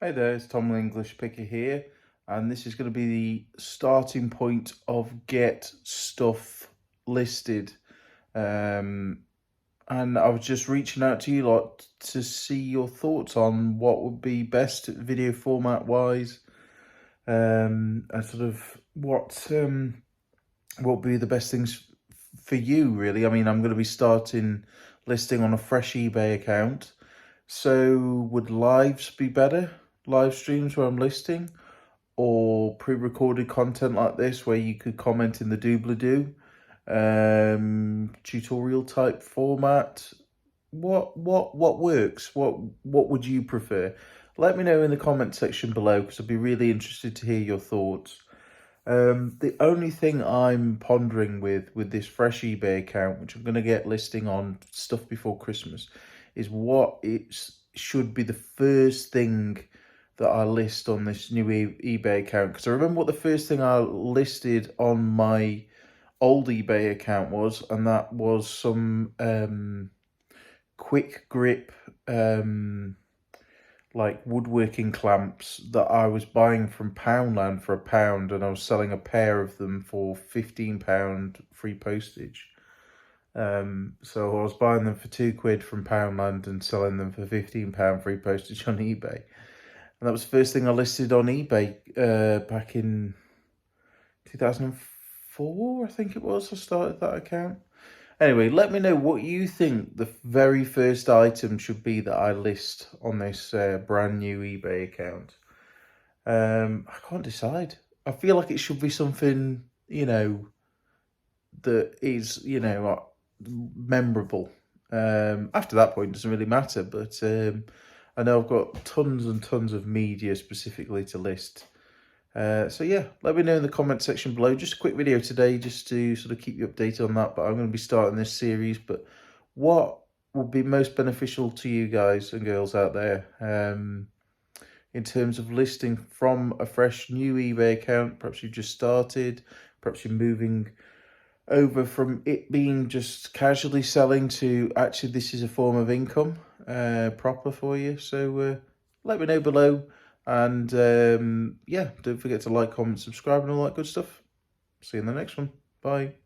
Hey there, it's Tom the English Picker here, and this is going to be the starting point of get stuff listed. Um, and I was just reaching out to you lot to see your thoughts on what would be best video format wise, and sort of what would be the best things for you really. I mean, I'm going to be starting listing on a fresh eBay account. So would lives be better? Live streams where I'm listing, or pre-recorded content like this where you could comment in the doobly-doo, tutorial type format? What works? What would you prefer? Let me know in the comment section below, because I'd be really interested to hear your thoughts. The only thing I'm pondering with this fresh eBay account, which I'm going to get listing on stuff before Christmas, is what should be the first thing that I list on this new eBay account. Because I remember what the first thing I listed on my old eBay account was, and that was some quick grip like woodworking clamps that I was buying from Poundland for £1, and I was selling a pair of them for £15 free postage. So I was buying them for £2 from Poundland and selling them for £15 free postage on eBay. And that was the first thing I listed on eBay back in 2004, I think it was. I started that account. Anyway, let me know what you think the very first item should be that I list on this brand new eBay account. I can't decide. I feel like it should be something, that is, memorable. After that point, it doesn't really matter, but I know I've got tons and tons of media specifically to list. So yeah, let me know in the comment section below. Just a quick video today just to sort of keep you updated on that, but I'm going to be starting this series. But what would be most beneficial to you guys and girls out there in terms of listing from a fresh new eBay account? Perhaps you've just started, perhaps you're moving over from it being just casually selling to actually this is a form of income proper for you. So let me know below. And yeah, don't forget to like, comment, subscribe, and all that good stuff. See you in the next one. Bye.